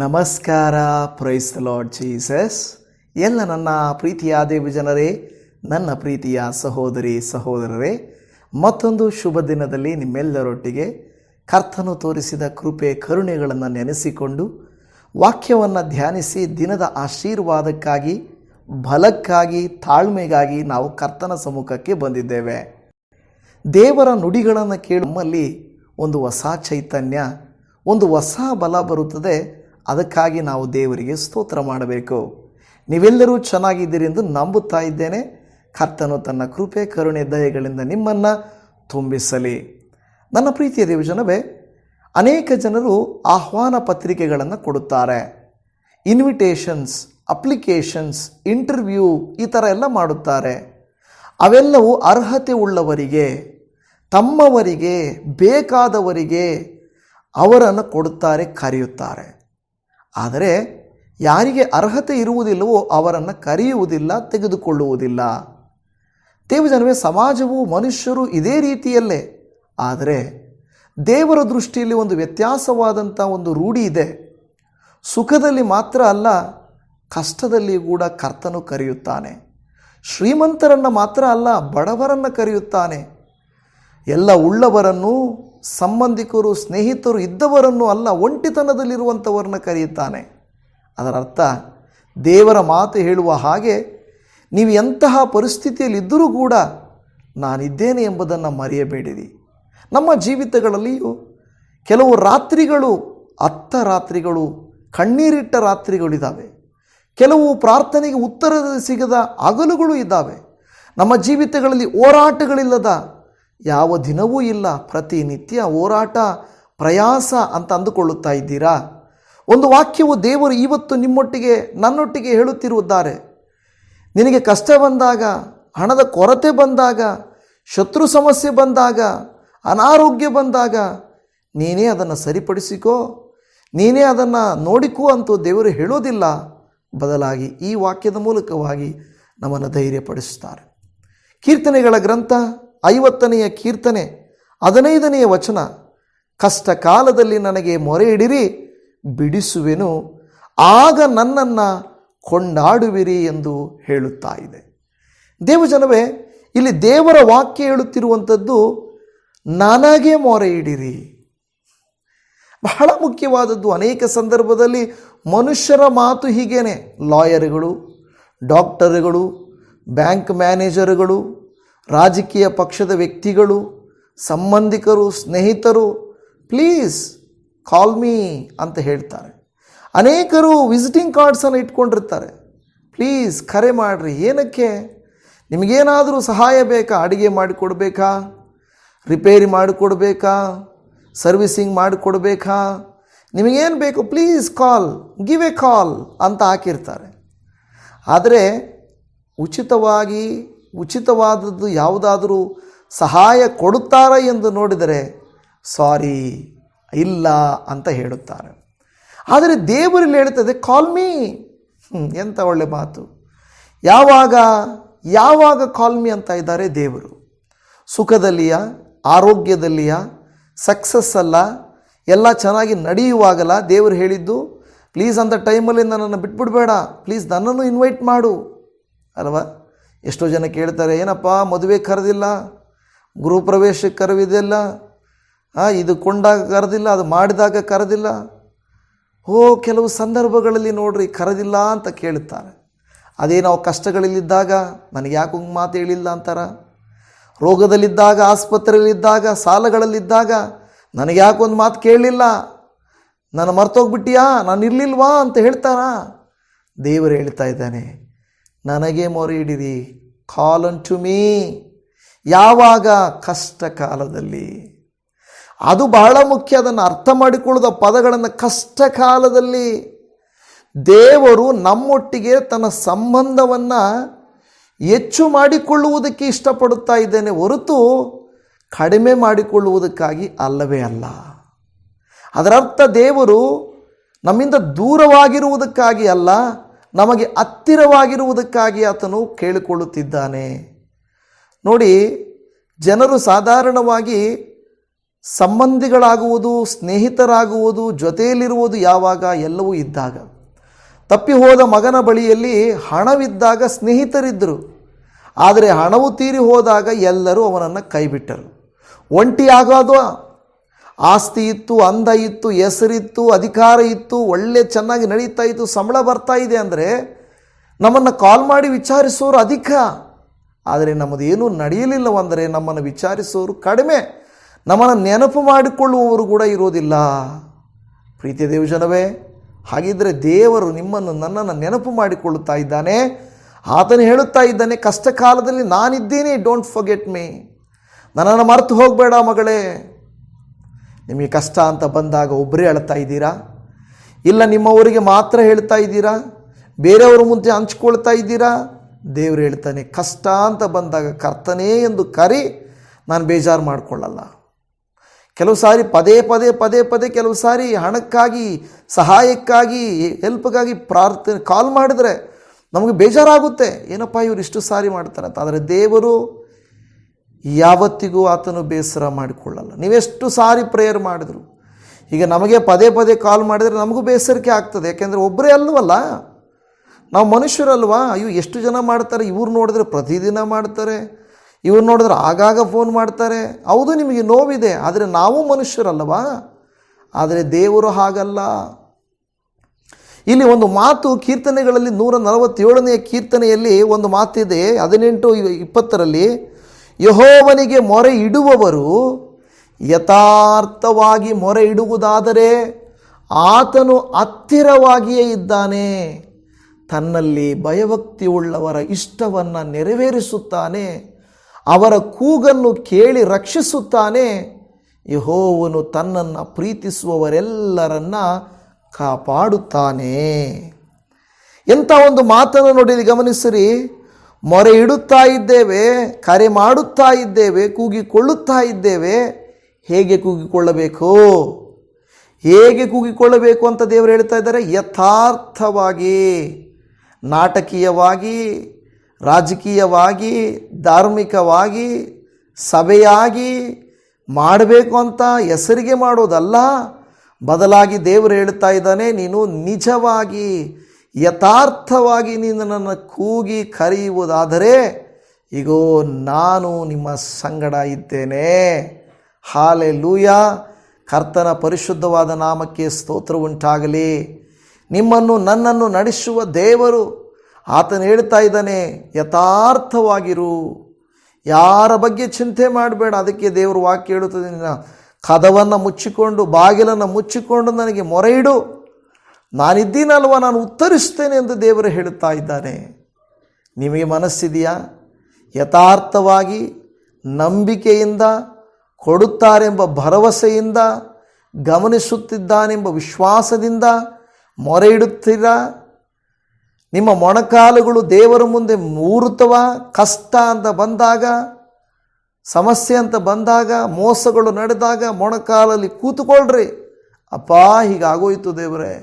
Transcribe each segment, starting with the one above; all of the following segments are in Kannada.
ನಮಸ್ಕಾರ. Praise the lord Jesus. ಎಲ್ಲ ನನ್ನ ಪ್ರೀತಿಯ ದೇವಜನರೇ, ನನ್ನ ಪ್ರೀತಿಯ ಸಹೋದರಿ ಸಹೋದರರೇ, ಮತ್ತೊಂದು ಶುಭ ದಿನದಲ್ಲಿ ನಿಮ್ಮೆಲ್ಲರೊಟ್ಟಿಗೆ ಕರ್ತನು ತೋರಿಸಿದ ಕೃಪೆ ಕರುಣೆಗಳನ್ನು ನೆನೆಸಿಕೊಂಡು ವಾಕ್ಯವನ್ನು ಧ್ಯಾನಿಸಿ ದಿನದ ಆಶೀರ್ವಾದಕ್ಕಾಗಿ, ಬಲಕ್ಕಾಗಿ, ತಾಳ್ಮೆಗಾಗಿ ನಾವು ಕರ್ತನ ಸಮ್ಮುಖಕ್ಕೆ ಬಂದಿದ್ದೇವೆ. ದೇವರ ನುಡಿಗಳನ್ನು ಕೇಳುವಲ್ಲಿ ಒಂದು ಹೊಸ ಚೈತನ್ಯ, ಒಂದು ಹೊಸ ಬಲ ಬರುತ್ತದೆ. ಅದಕ್ಕಾಗಿ ನಾವು ದೇವರಿಗೆ ಸ್ತೋತ್ರ ಮಾಡಬೇಕು. ನೀವೆಲ್ಲರೂ ಚೆನ್ನಾಗಿದ್ದೀರಿ ಎಂದು ನಂಬುತ್ತಾ ಇದ್ದೇನೆ. ಕರ್ತನು ತನ್ನ ಕೃಪೆ ಕರುಣೆ ದಯೆಗಳಿಂದ ನಿಮ್ಮನ್ನು ತುಂಬಿಸಲಿ. ನನ್ನ ಪ್ರೀತಿಯ ದೇವಜನವೇ, ಅನೇಕ ಜನರು ಆಹ್ವಾನ ಪತ್ರಿಕೆಗಳನ್ನು ಕೊಡುತ್ತಾರೆ. ಇನ್ವಿಟೇಷನ್ಸ್, ಅಪ್ಲಿಕೇಶನ್ಸ್, ಇಂಟರ್ವ್ಯೂ ಈ ಥರ ಎಲ್ಲ ಮಾಡುತ್ತಾರೆ. ಅವೆಲ್ಲವೂ ಅರ್ಹತೆ ಉಳ್ಳವರಿಗೆ, ತಮ್ಮವರಿಗೆ, ಬೇಕಾದವರಿಗೆ ಅವರನ್ನು ಕೊಡುತ್ತಾರೆ, ಕರೆಯುತ್ತಾರೆ. ಆದರೆ ಯಾರಿಗೆ ಅರ್ಹತೆ ಇರುವುದಿಲ್ಲವೋ ಅವರನ್ನು ಕರೆಯುವುದಿಲ್ಲ, ತೆಗೆದುಕೊಳ್ಳುವುದಿಲ್ಲ. ದೇವಜನವೇ, ಸಮಾಜವು, ಮನುಷ್ಯರು ಇದೇ ರೀತಿಯಲ್ಲೇ. ಆದರೆ ದೇವರ ದೃಷ್ಟಿಯಲ್ಲಿ ಒಂದು ವ್ಯತ್ಯಾಸವಾದಂಥ ಒಂದು ರೂಢಿ ಇದೆ. ಸುಖದಲ್ಲಿ ಮಾತ್ರ ಅಲ್ಲ, ಕಷ್ಟದಲ್ಲಿ ಕೂಡ ಕರ್ತನು ಕರೆಯುತ್ತಾನೆ. ಶ್ರೀಮಂತರನ್ನು ಮಾತ್ರ ಅಲ್ಲ, ಬಡವರನ್ನು ಕರೆಯುತ್ತಾನೆ. ಎಲ್ಲ ಉಳ್ಳವರನ್ನು, ಸಂಬಂಧಿಕರು, ಸ್ನೇಹಿತರು ಇದ್ದವರನ್ನು ಅಲ್ಲ, ಒಂಟಿತನದಲ್ಲಿರುವಂಥವ್ರನ್ನ ಕರೆಯುತ್ತಾನೆ. ಅದರ ಅರ್ಥ, ದೇವರ ಮಾತು ಹೇಳುವ ಹಾಗೆ ನೀವು ಎಂತಹ ಪರಿಸ್ಥಿತಿಯಲ್ಲಿದ್ದರೂ ಕೂಡ ನಾನಿದ್ದೇನೆ ಎಂಬುದನ್ನು ಮರೆಯಬೇಡಿರಿ. ನಮ್ಮ ಜೀವಿತಗಳಲ್ಲಿಯೂ ಕೆಲವು ರಾತ್ರಿಗಳು, ಅತ್ತ ರಾತ್ರಿಗಳು, ಕಣ್ಣೀರಿಟ್ಟ ರಾತ್ರಿಗಳಿದ್ದಾವೆ. ಕೆಲವು ಪ್ರಾರ್ಥನೆಗೆ ಉತ್ತರ ಸಿಗದ ಹಗಲುಗಳು ಇದ್ದಾವೆ. ನಮ್ಮ ಜೀವಿತಗಳಲ್ಲಿ ಹೋರಾಟಗಳಿಲ್ಲದ ಯಾವ ದಿನವೂ ಇಲ್ಲ. ಪ್ರತಿನಿತ್ಯ ಹೋರಾಟ, ಪ್ರಯಾಸ ಅಂತ ಅಂದುಕೊಳ್ಳುತ್ತಾ ಇದ್ದೀರಾ? ಒಂದು ವಾಕ್ಯವು ದೇವರು ಇವತ್ತು ನಿಮ್ಮೊಟ್ಟಿಗೆ, ನನ್ನೊಟ್ಟಿಗೆ ಹೇಳುತ್ತಿರುತ್ತಾರೆ. ನಿನಗೆ ಕಷ್ಟ ಬಂದಾಗ, ಹಣದ ಕೊರತೆ ಬಂದಾಗ, ಶತ್ರು ಸಮಸ್ಯೆ ಬಂದಾಗ, ಅನಾರೋಗ್ಯ ಬಂದಾಗ ನೀನೇ ಅದನ್ನು ಸರಿಪಡಿಸಿಕೋ, ನೀನೇ ಅದನ್ನು ನೋಡಿಕೋ ಅಂತೂ ದೇವರು ಹೇಳೋದಿಲ್ಲ. ಬದಲಾಗಿ ಈ ವಾಕ್ಯದ ಮೂಲಕವಾಗಿ ನಮ್ಮನ್ನು ಧೈರ್ಯಪಡಿಸುತ್ತಾರೆ. ಕೀರ್ತನೆಗಳ ಗ್ರಂಥ 50ನೇ ಕೀರ್ತನೆ 15ನೇ ವಚನ, ಕಷ್ಟ ಕಾಲದಲ್ಲಿ ನನಗೆ ಮೊರೆ ಇಡಿರಿ, ಬಿಡಿಸುವೆನು, ಆಗ ನನ್ನನ್ನು ಕೊಂಡಾಡುವಿರಿ ಎಂದು ಹೇಳುತ್ತಾ ಇದೆ. ದೇವಜನವೇ, ಇಲ್ಲಿ ದೇವರ ವಾಕ್ಯ ಹೇಳುತ್ತಿರುವಂಥದ್ದು ನನಗೆ ಮೊರೆ ಇಡಿರಿ. ಬಹಳ ಮುಖ್ಯವಾದದ್ದು. ಅನೇಕ ಸಂದರ್ಭದಲ್ಲಿ ಮನುಷ್ಯರ ಮಾತು ಹೀಗೇನೆ. ಲಾಯರ್ಗಳು, ಡಾಕ್ಟರ್ಗಳು, ಬ್ಯಾಂಕ್ ಮ್ಯಾನೇಜರ್ಗಳು, ರಾಜಕೀಯ ಪಕ್ಷದ ವ್ಯಕ್ತಿಗಳು, ಸಂಬಂಧಿಕರು, ಸ್ನೇಹಿತರು, ಪ್ಲೀಸ್ ಕಾಲ್ ಮೀ ಅಂತ ಹೇಳ್ತಾರೆ. ಅನೇಕರು ವಿಸಿಟಿಂಗ್ ಕಾರ್ಡ್ಸನ್ನು ಇಟ್ಕೊಂಡಿರ್ತಾರೆ. ಪ್ಲೀಸ್ ಕರೆ ಮಾಡಿರಿ. ಏನಕ್ಕೆ? ನಿಮಗೇನಾದರೂ ಸಹಾಯ ಬೇಕಾ? ಅಡುಗೆ ಮಾಡಿಕೊಡ್ಬೇಕಾ? ರಿಪೇರಿ ಮಾಡಿಕೊಡ್ಬೇಕಾ? ಸರ್ವಿಸಿಂಗ್ ಮಾಡಿಕೊಡ್ಬೇಕಾ? ನಿಮಗೇನು ಬೇಕು? ಪ್ಲೀಸ್ ಕಾಲ್, ಗಿವ್ ಎ ಕಾಲ್ ಅಂತ ಹಾಕಿರ್ತಾರೆ. ಆದರೆ ಉಚಿತವಾದದ್ದು ಯಾವುದಾದರೂ ಸಹಾಯ ಕೊಡುತ್ತಾರೆ ಎಂದು ನೋಡಿದರೆ ಸಾರಿ, ಇಲ್ಲ ಅಂತ ಹೇಳುತ್ತಾರೆ. ಆದರೆ ದೇವರಲ್ಲಿ ಹೇಳ್ತದೆ ಕಾಲ್ ಮೀ. ಎಂಥ ಒಳ್ಳೆ ಮಾತು. ಯಾವಾಗ ಕಾಲ್ ಮೀ ಅಂತ ಇದ್ದಾರೆ ದೇವರು? ಸುಖದಲ್ಲಿಯ, ಆರೋಗ್ಯದಲ್ಲಿಯ, ಸಕ್ಸಸ್ ಅಲ್ಲ, ಎಲ್ಲ ಚೆನ್ನಾಗಿ ನಡೆಯುವಾಗಲ್ಲ ದೇವರು ಹೇಳಿದ್ದು. ಪ್ಲೀಸ್ ಅಂತ ಟೈಮಲ್ಲಿ ನನ್ನನ್ನು ಬಿಟ್ಬಿಡಬೇಡ, ಪ್ಲೀಸ್ ನನ್ನನ್ನು ಇನ್ವೈಟ್ ಮಾಡು ಅಲ್ವಾ? ಎಷ್ಟೋ ಜನ ಕೇಳ್ತಾರೆ, ಏನಪ್ಪ ಮದುವೆ ಕರೆದಿಲ್ಲ, ಗೃಹಪ್ರವೇಶಕ್ಕೆ ಕರೆದಿಲ್ಲ, ಇದು ಕೊಂಡಾಗ ಕರೆದಿಲ್ಲ, ಅದು ಮಾಡಿದಾಗ ಕರೆದಿಲ್ಲ. ಕೆಲವು ಸಂದರ್ಭಗಳಲ್ಲಿ ನೋಡ್ರಿ ಕರೆದಿಲ್ಲ ಅಂತ ಕೇಳುತ್ತಾರೆ. ಅದೇ ನಾವು ಕಷ್ಟಗಳಲ್ಲಿದ್ದಾಗ ನನಗೆ ಯಾಕೆ ಹಂಗೆ ಮಾತು ಹೇಳಿಲ್ಲ ಅಂತಾರ. ರೋಗದಲ್ಲಿದ್ದಾಗ, ಆಸ್ಪತ್ರೆಯಲ್ಲಿದ್ದಾಗ, ಸಾಲಗಳಲ್ಲಿದ್ದಾಗ ನನಗೆ ಯಾಕೊಂದು ಮಾತು ಕೇಳಲಿಲ್ಲ, ನಾನು ಮರ್ತೋಗ್ಬಿಟ್ಟಿಯಾ, ನಾನು ಇರಲಿಲ್ವಾ ಅಂತ ಹೇಳ್ತಾರಾ? ದೇವರು ಹೇಳ್ತಾ ಇದ್ದಾನೆ, ನನಗೆ ಮೊರೆ ಇಡಿರಿ, ಕಾಲ್ ಆನ್ ಟು ಮೀ. ಯಾವಾಗ? ಕಷ್ಟ ಕಾಲದಲ್ಲಿ. ಅದು ಬಹಳ ಮುಖ್ಯ. ಅದನ್ನು ಅರ್ಥ ಮಾಡಿಕೊಳ್ಳುವ ಪದಗಳನ್ನು, ಕಷ್ಟ ಕಾಲದಲ್ಲಿ. ದೇವರು ನಮ್ಮೊಟ್ಟಿಗೆ ತನ್ನ ಸಂಬಂಧವನ್ನು ಹೆಚ್ಚು ಮಾಡಿಕೊಳ್ಳುವುದಕ್ಕೆ ಇಷ್ಟಪಡುತ್ತಾ ಇದ್ದೇನೆ ಹೊರತು ಕಡಿಮೆ ಮಾಡಿಕೊಳ್ಳುವುದಕ್ಕಾಗಿ ಅಲ್ಲವೇ ಅಲ್ಲ. ಅದರರ್ಥ ದೇವರು ನಮ್ಮಿಂದ ದೂರವಾಗಿರುವುದಕ್ಕಾಗಿ ಅಲ್ಲ, ನಮಗೆ ಹತ್ತಿರವಾಗಿರುವುದಕ್ಕಾಗಿ ಆತನು ಕೇಳಿಕೊಳ್ಳುತ್ತಿದ್ದಾನೆ. ನೋಡಿ, ಜನರು ಸಾಧಾರಣವಾಗಿ ಸಂಬಂಧಿಗಳಾಗುವುದು, ಸ್ನೇಹಿತರಾಗುವುದು, ಜೊತೆಯಲ್ಲಿರುವುದು ಯಾವಾಗ? ಎಲ್ಲವೂ ಇದ್ದಾಗ. ತಪ್ಪಿ ಹೋದ ಮಗನ ಬಳಿಯಲ್ಲಿ ಹಣವಿದ್ದಾಗ ಸ್ನೇಹಿತರಿದ್ದರು, ಆದರೆ ಹಣವು ತೀರಿ ಹೋದಾಗ ಎಲ್ಲರೂ ಅವನನ್ನು ಕೈಬಿಟ್ಟರು. ಒಂಟಿಯಾಗೋದು, ಆಸ್ತಿ ಇತ್ತು, ಅಂದ ಇತ್ತು, ಹೆಸರಿತ್ತು, ಅಧಿಕಾರ ಇತ್ತು, ಒಳ್ಳೆ ಚೆನ್ನಾಗಿ ನಡೀತಾ ಇತ್ತು, ಸಂಬಳ ಬರ್ತಾ ಇದೆ ಅಂದರೆ ನಮ್ಮನ್ನು ಕಾಲ್ ಮಾಡಿ ವಿಚಾರಿಸೋರು ಅಧಿಕ. ಆದರೆ ನಮ್ಮದೇನೂ ನಡೆಯಲಿಲ್ಲವೆಂದರೆ ನಮ್ಮನ್ನು ವಿಚಾರಿಸೋರು ಕಡಿಮೆ, ನಮ್ಮನ್ನು ನೆನಪು ಮಾಡಿಕೊಳ್ಳುವವರು ಕೂಡ ಇರೋದಿಲ್ಲ. ಪ್ರೀತಿಯ ದೇವಜನವೇ, ಹಾಗಿದ್ದರೆ ದೇವರು ನಿಮ್ಮನ್ನು ನನ್ನನ್ನು ನೆನಪು ಮಾಡಿಕೊಳ್ಳುತ್ತಾ ಇದ್ದಾನೆ. ಆತನು ಹೇಳುತ್ತಾ ಇದ್ದಾನೆ, ಕಷ್ಟ ಕಾಲದಲ್ಲಿ ನಾನಿದ್ದೀನಿ, ಡೋಂಟ್ ಫರ್ಗೆಟ್ ಮೀ, ನನ್ನನ್ನು ಮರೆತು ಹೋಗಬೇಡ ಮಗಳೇ. ನಿಮಗೆ ಕಷ್ಟ ಅಂತ ಬಂದಾಗ ಒಬ್ಬರೇ ಅಳ್ತಾ ಇದ್ದೀರಾ? ಇಲ್ಲ ನಿಮ್ಮವರಿಗೆ ಮಾತ್ರ ಹೇಳ್ತಾ ಇದ್ದೀರಾ? ಬೇರೆಯವ್ರ ಮುಂದೆ ಹಂಚ್ಕೊಳ್ತಾ ಇದ್ದೀರಾ? ದೇವರು ಹೇಳ್ತಾನೆ, ಕಷ್ಟ ಅಂತ ಬಂದಾಗ ಕರ್ತನೇ ಎಂದು ಕರಿ, ನಾನು ಬೇಜಾರು ಮಾಡಿಕೊಳ್ಳಲ್ಲ. ಕೆಲವು ಸಾರಿ ಪದೇ ಪದೇ ಪದೇ ಪದೇ ಕೆಲವು ಸಾರಿ ಹಣಕ್ಕಾಗಿ, ಸಹಾಯಕ್ಕಾಗಿ, ಹೆಲ್ಪ್ಗಾಗಿ ಪ್ರಾರ್ಥನೆ ಕಾಲ್ ಮಾಡಿದ್ರೆ ನಮಗೆ ಬೇಜಾರಾಗುತ್ತೆ, ಏನಪ್ಪ ಇವರು ಇಷ್ಟು ಸಾರಿ ಮಾಡ್ತಾರೆ ಅಂತ. ಆದರೆ ದೇವರು ಯಾವತ್ತಿಗೂ ಆತನು ಬೇಸರ ಮಾಡಿಕೊಳ್ಳಲ್ಲ. ನೀವೆಷ್ಟು ಸಾರಿ ಪ್ರೇಯರ್ ಮಾಡಿದ್ರು, ಈಗ ನಮಗೆ ಪದೇ ಪದೇ ಕಾಲ್ ಮಾಡಿದರೆ ನಮಗೂ ಬೇಸರಿಕೆ ಆಗ್ತದೆ. ಯಾಕೆಂದರೆ ಒಬ್ಬರೇ ಅಲ್ವಲ್ಲ, ನಾವು ಮನುಷ್ಯರಲ್ವಾ. ಅಯ್ಯೋ ಎಷ್ಟು ಜನ ಮಾಡ್ತಾರೆ, ಇವ್ರು ನೋಡಿದ್ರೆ ಪ್ರತಿದಿನ ಮಾಡ್ತಾರೆ, ಇವ್ರು ನೋಡಿದ್ರೆ ಆಗಾಗ ಫೋನ್ ಮಾಡ್ತಾರೆ. ಹೌದು, ನಿಮಗೆ ನೋವಿದೆ, ಆದರೆ ನಾವು ಮನುಷ್ಯರಲ್ವಾ. ಆದರೆ ದೇವರು ಹಾಗಲ್ಲ. ಇಲ್ಲಿ ಒಂದು ಮಾತು ಕೀರ್ತನೆಗಳಲ್ಲಿ 147ನೇ ಕೀರ್ತನೆಯಲ್ಲಿ ಒಂದು ಮಾತಿದೆ, 18:20, ಯೆಹೋವನಿಗೆ ಮೊರೆ ಇಡುವವರು ಯಥಾರ್ಥವಾಗಿ ಮೊರೆ ಇಡುವುದಾದರೆ ಆತನು ಹತ್ತಿರವಾಗಿಯೇ ಇದ್ದಾನೆ, ತನ್ನಲ್ಲಿ ಭಯಭಕ್ತಿ ಉಳ್ಳವರ ಇಷ್ಟವನ್ನು ನೆರವೇರಿಸುತ್ತಾನೆ, ಅವರ ಕೂಗನ್ನು ಕೇಳಿ ರಕ್ಷಿಸುತ್ತಾನೆ. ಯೆಹೋವನು ತನ್ನನ್ನು ಪ್ರೀತಿಸುವವರೆಲ್ಲರನ್ನ ಕಾಪಾಡುತ್ತಾನೆ. ಎಂಥ ಒಂದು ಮಾತನ್ನು ನೋಡಿ, ಗಮನಿಸಿರಿ. ಮೊರೆ ಇಡುತ್ತಾ ಇದ್ದೇವೆ, ಕರೆ ಮಾಡುತ್ತಾ ಇದ್ದೇವೆ, ಕೂಗಿಕೊಳ್ಳುತ್ತಾ ಇದ್ದೇವೆ. ಹೇಗೆ ಕೂಗಿಕೊಳ್ಳಬೇಕು, ಹೇಗೆ ಕೂಗಿಕೊಳ್ಳಬೇಕು ಅಂತ ದೇವರು ಹೇಳ್ತಾ ಇದ್ದಾರೆ. ಯಥಾರ್ಥವಾಗಿ, ನಾಟಕೀಯವಾಗಿ, ರಾಜಕೀಯವಾಗಿ, ಧಾರ್ಮಿಕವಾಗಿ, ಸಭೆಯಾಗಿ ಮಾಡಬೇಕು ಅಂತ ಹೆಸರಿಗೆ ಮಾಡೋದಲ್ಲ. ಬದಲಾಗಿ ದೇವರು ಹೇಳ್ತಾ ಇದ್ದಾನೆ, ನೀನು ನಿಜವಾಗಿ ಯಥಾರ್ಥವಾಗಿ ನೀನು ನನ್ನ ಕೂಗಿ ಕರೆಯುವುದಾದರೆ ಇಗೋ ನಾನು ನಿಮ್ಮ ಸಂಗಡ ಇದ್ದೇನೆ. ಹಾಲೆಲೂಯಾ. ಕರ್ತನ ಪರಿಶುದ್ಧವಾದ ನಾಮಕ್ಕೆ ಸ್ತೋತ್ರ ಉಂಟಾಗಲಿ. ನಿಮ್ಮನ್ನು ನನ್ನನ್ನು ನಡೆಸುವ ದೇವರು ಆತನು ಹೇಳ್ತಾ ಇದ್ದಾನೆ, ಯಥಾರ್ಥವಾಗಿರು, ಯಾರ ಬಗ್ಗೆ ಚಿಂತೆ ಮಾಡಬೇಡ. ಅದಕ್ಕೆ ದೇವರು ವಾಕ್ಯ ಹೇಳುತ್ತದೆ, ನಿನ್ನ ಕದವನ್ನು ಮುಚ್ಚಿಕೊಂಡು, ಬಾಗಿಲನ್ನು ಮುಚ್ಚಿಕೊಂಡು ನನಗೆ ಮೊರೆ ಇಡು, ನಾನಿದ್ದೀನಲ್ವ, ನಾನು ಉತ್ತರಿಸ್ತೇನೆ ಎಂದು ದೇವರು ಹೇಳುತ್ತಾ ಇದ್ದಾನೆ. ನಿಮಗೆ ಮನಸ್ಸಿದೆಯಾ? ಯಥಾರ್ಥವಾಗಿ, ನಂಬಿಕೆಯಿಂದ, ಕೊಡುತ್ತಾರೆಂಬ ಭರವಸೆಯಿಂದ, ಗಮನಿಸುತ್ತಿದ್ದಾನೆಂಬ ವಿಶ್ವಾಸದಿಂದ ಮೊರೆ ಇಡುತ್ತೀರಾ? ನಿಮ್ಮ ಮೊಣಕಾಲುಗಳು ದೇವರ ಮುಂದೆ ಮೂರುತ್ತವ? ಕಷ್ಟ ಅಂತ ಬಂದಾಗ, ಸಮಸ್ಯೆ ಅಂತ ಬಂದಾಗ, ಮೋಸಗಳು ನಡೆದಾಗ ಮೊಣಕಾಲಲ್ಲಿ ಕೂತುಕೊಳ್ಳ್ರಿ. ಅಪ್ಪ ಹೀಗಾಗೋಯ್ತು ದೇವರೇ,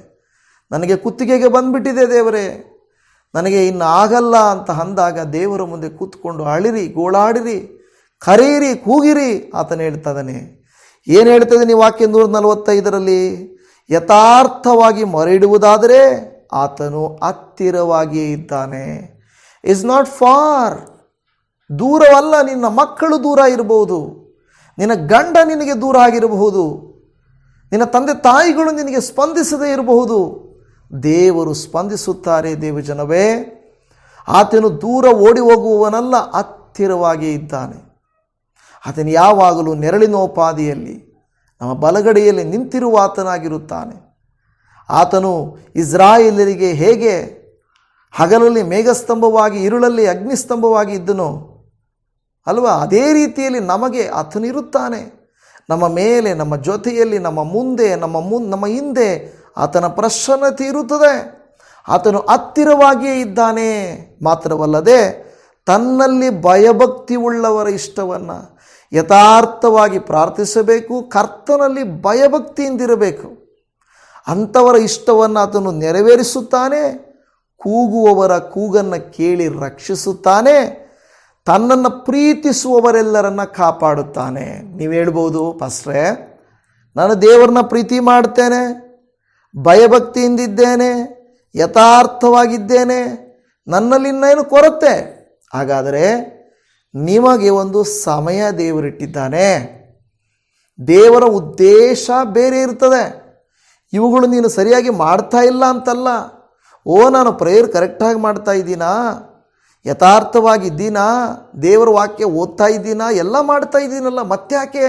ನನಗೆ ಕುತ್ತಿಗೆಗೆ ಬಂದುಬಿಟ್ಟಿದೆ ದೇವರೇ, ನನಗೆ ಇನ್ನು ಆಗಲ್ಲ ಅಂತ ಅಂದಾಗ ದೇವರ ಮುಂದೆ ಕೂತ್ಕೊಂಡು ಅಳಿರಿ, ಗೋಳಾಡಿರಿ, ಕರೆಯಿರಿ, ಕೂಗಿರಿ. ಆತನು ಹೇಳ್ತಾನೆ. ಏನು ಹೇಳ್ತದೆ ನೀವು ವಾಕ್ಯ 145ರಲ್ಲಿ? ಯಥಾರ್ಥವಾಗಿ ಮೊರೆ ಇಡುವುದಾದರೆ ಆತನು ಹತ್ತಿರವಾಗಿಯೇ ಇದ್ದಾನೆ. ಇಸ್ ನಾಟ್ ಫಾರ್, ದೂರವಲ್ಲ. ನಿನ್ನ ಮಕ್ಕಳು ದೂರ ಇರಬಹುದು, ನಿನ್ನ ಗಂಡ ನಿನಗೆ ದೂರ ಆಗಿರಬಹುದು, ನಿನ್ನ ತಂದೆ ತಾಯಿಗಳು ನಿನಗೆ ಸ್ಪಂದಿಸದೇ ಇರಬಹುದು. ದೇವರು ಸ್ಪಂದಿಸುತ್ತಾರೆ. ದೇವಜನವೇ, ಆತನು ದೂರ ಓಡಿ ಹೋಗುವವನಲ್ಲ, ಹತ್ತಿರವಾಗಿಯೇ ಇದ್ದಾನೆ. ಆತನು ಯಾವಾಗಲೂ ನೆರಳಿನೋಪಾದಿಯಲ್ಲಿ ನಮ್ಮ ಬಲಗಡೆಯಲ್ಲಿ ನಿಂತಿರುವ ಆತನಾಗಿರುತ್ತಾನೆ. ಆತನು ಇಸ್ರಾಯೇಲರಿಗೆ ಹೇಗೆ ಹಗಲಲ್ಲಿ ಮೇಘಸ್ತಂಭವಾಗಿ, ಇರುಳಲ್ಲಿ ಅಗ್ನಿಸ್ತಂಭವಾಗಿ ಇದ್ದನೋ ಅಲ್ವಾ, ಅದೇ ರೀತಿಯಲ್ಲಿ ನಮಗೆ ಆತನು ಇರುತ್ತಾನೆ. ನಮ್ಮ ಮೇಲೆ, ನಮ್ಮ ಜೊತೆಯಲ್ಲಿ, ನಮ್ಮ ಮುಂದೆ, ನಮ್ಮ ಹಿಂದೆ ಆತನ ಪ್ರಸನ್ನತೆ ಇರುತ್ತದೆ. ಆತನು ಹತ್ತಿರವಾಗಿಯೇ ಇದ್ದಾನೆ. ಮಾತ್ರವಲ್ಲದೆ ತನ್ನಲ್ಲಿ ಭಯಭಕ್ತಿ ಉಳ್ಳವರ ಇಷ್ಟವನ್ನು ಯಥಾರ್ಥವಾಗಿ ಪ್ರಾರ್ಥಿಸಬೇಕು, ಕರ್ತನಲ್ಲಿ ಭಯಭಕ್ತಿಯಿಂದಿರಬೇಕು. ಅಂಥವರ ಇಷ್ಟವನ್ನು ಆತನು ನೆರವೇರಿಸುತ್ತಾನೆ. ಕೂಗುವವರ ಕೂಗನ್ನು ಕೇಳಿ ರಕ್ಷಿಸುತ್ತಾನೆ. ತನ್ನನ್ನು ಪ್ರೀತಿಸುವವರೆಲ್ಲರನ್ನ ಕಾಪಾಡುತ್ತಾನೆ. ನೀವು ಹೇಳ್ಬೋದು, ಪಾಸ್ಟ್ರೇ ನಾನು ದೇವರನ್ನ ಪ್ರೀತಿ ಮಾಡ್ತೇನೆ, ಭಯಭಕ್ತಿಯಿಂದಿದ್ದೇನೆ, ಯಥಾರ್ಥವಾಗಿದ್ದೇನೆ, ನನ್ನಲ್ಲಿ ಇನ್ನೇನು ಕೊರತೆ. ಹಾಗಾದರೆ ನಿಮಗೆ ಒಂದು ಸಮಯ ದೇವರಿಟ್ಟಿದ್ದಾನೆ. ದೇವರ ಉದ್ದೇಶ ಬೇರೆ ಇರ್ತದೆ. ಇವುಗಳು ನೀನು ಸರಿಯಾಗಿ ಮಾಡ್ತಾ ಇಲ್ಲ ಅಂತಲ್ಲ. ನಾನು ಪ್ರೇಯರ್ ಕರೆಕ್ಟಾಗಿ ಮಾಡ್ತಾ ಇದ್ದೀನಾ, ಯಥಾರ್ಥವಾಗಿದ್ದೀನಾ, ದೇವರ ವಾಕ್ಯ ಓದ್ತಾ ಇದ್ದೀನಾ, ಎಲ್ಲ ಮಾಡ್ತಾ ಇದ್ದೀನಲ್ಲ, ಮತ್ತ್ಯಾಕೆ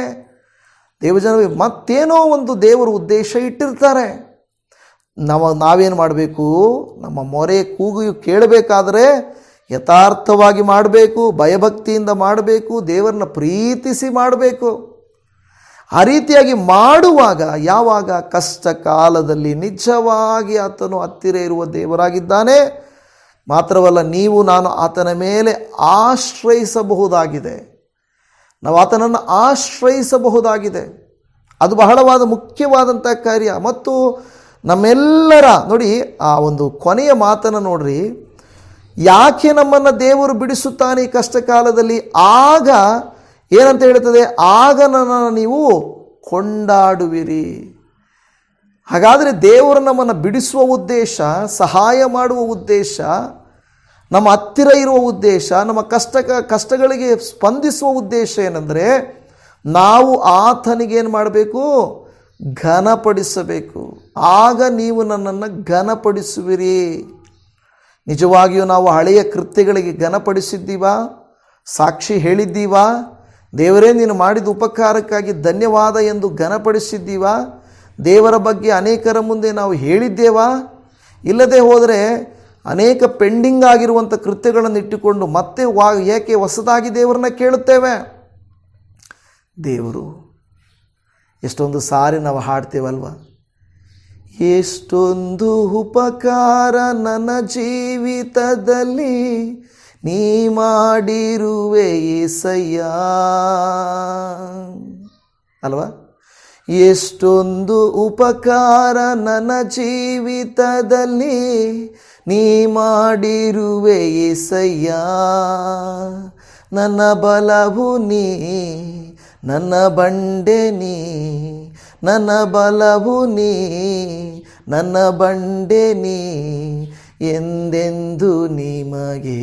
ದೇವಜನ ಮತ್ತೇನೋ ಒಂದು ದೇವರ ಉದ್ದೇಶ ಇಟ್ಟಿರ್ತಾರೆ. ನಾವೇನು ಮಾಡಬೇಕು? ನಮ್ಮ ಮೊರೆ ಕೂಗು ಕೇಳಬೇಕಾದ್ರೆ ಯಥಾರ್ಥವಾಗಿ ಮಾಡಬೇಕು, ಭಯಭಕ್ತಿಯಿಂದ ಮಾಡಬೇಕು, ದೇವರನ್ನ ಪ್ರೀತಿಸಿ ಮಾಡಬೇಕು. ಆ ರೀತಿಯಾಗಿ ಮಾಡುವಾಗ, ಯಾವಾಗ ಕಷ್ಟ ಕಾಲದಲ್ಲಿ ನಿಜವಾಗಿ ಆತನು ಹತ್ತಿರ ಇರುವ ದೇವರಾಗಿದ್ದಾನೆ. ಮಾತ್ರವಲ್ಲ, ನೀವು ನಾನು ಆತನ ಮೇಲೆ ಆಶ್ರಯಿಸಬಹುದಾಗಿದೆ. ನಾವು ಆತನನ್ನು ಆಶ್ರಯಿಸಬಹುದಾಗಿದೆ. ಅದು ಬಹಳವಾದ ಮುಖ್ಯವಾದಂಥ ಕಾರ್ಯ. ಮತ್ತು ನಮ್ಮೆಲ್ಲರ ನೋಡಿ, ಆ ಒಂದು ಕೊನೆಯ ಮಾತನ್ನು ನೋಡ್ರಿ, ಯಾಕೆ ನಮ್ಮನ್ನು ದೇವರು ಬಿಡಿಸುತ್ತಾನೆ ಈ ಕಷ್ಟ ಕಾಲದಲ್ಲಿ? ಆಗ ಏನಂತ ಹೇಳ್ತದೆ? ಆಗ ನನ್ನನ್ನು ನೀವು ಕೊಂಡಾಡುವಿರಿ. ಹಾಗಾದರೆ ದೇವರು ನಮ್ಮನ್ನು ಬಿಡಿಸುವ ಉದ್ದೇಶ, ಸಹಾಯ ಮಾಡುವ ಉದ್ದೇಶ, ನಮ್ಮ ಹತ್ತಿರ ಇರುವ ಉದ್ದೇಶ, ನಮ್ಮ ಕಷ್ಟಗಳಿಗೆ ಸ್ಪಂದಿಸುವ ಉದ್ದೇಶ ಏನೆಂದರೆ, ನಾವು ಆತನಿಗೇನು ಮಾಡಬೇಕು? ಘನಪಡಿಸಬೇಕು. ಆಗ ನೀವು ನನ್ನನ್ನು ಘನಪಡಿಸುವಿರಿ. ನಿಜವಾಗಿಯೂ ನಾವು ಹಳೆಯ ಕೃತ್ಯಗಳಿಗೆ ಘನಪಡಿಸಿದ್ದೀವಾ? ಸಾಕ್ಷಿ ಹೇಳಿದ್ದೀವಾ? ದೇವರೇ ನೀನು ಮಾಡಿದ ಉಪಕಾರಕ್ಕಾಗಿ ಧನ್ಯವಾದ ಎಂದು ಘನಪಡಿಸಿದ್ದೀವಾ? ದೇವರ ಬಗ್ಗೆ ಅನೇಕರ ಮುಂದೆ ನಾವು ಹೇಳಿದ್ದೇವಾ? ಇಲ್ಲದೆ ಹೋದರೆ ಅನೇಕ ಪೆಂಡಿಂಗ್ ಆಗಿರುವಂಥ ಕೃತ್ಯಗಳನ್ನು ಇಟ್ಟುಕೊಂಡು ಮತ್ತೆ ಏಕೆ ಹೊಸದಾಗಿ ದೇವರನ್ನ ಕೇಳುತ್ತೇವೆ? ದೇವರು ಎಷ್ಟೊಂದು ಸಾರಿ ನಾವು ಹಾಡ್ತೇವಲ್ವ, ಎಷ್ಟೊಂದು ಉಪಕಾರ ನನ್ನ ಜೀವಿತದಲ್ಲಿ ನೀ ಮಾಡಿರುವೆ యేసయ్య ಅಲ್ವಾ? ಎಷ್ಟೊಂದು ಉಪಕಾರ ನನ್ನ ಜೀವಿತದಲ್ಲಿ ನೀ ಮಾಡಿರುವೆ యేసయ్య. ನನ್ನ ಬಲವು ನೀ, ನನ್ನ ಬಂಡೆ ನೀ, ನನ್ನ ಬಲವು ನೀ, ನನ್ನ ಬಂಡೆ ನೀ, ಎಂದೆಂದು ನಿಮಗೆ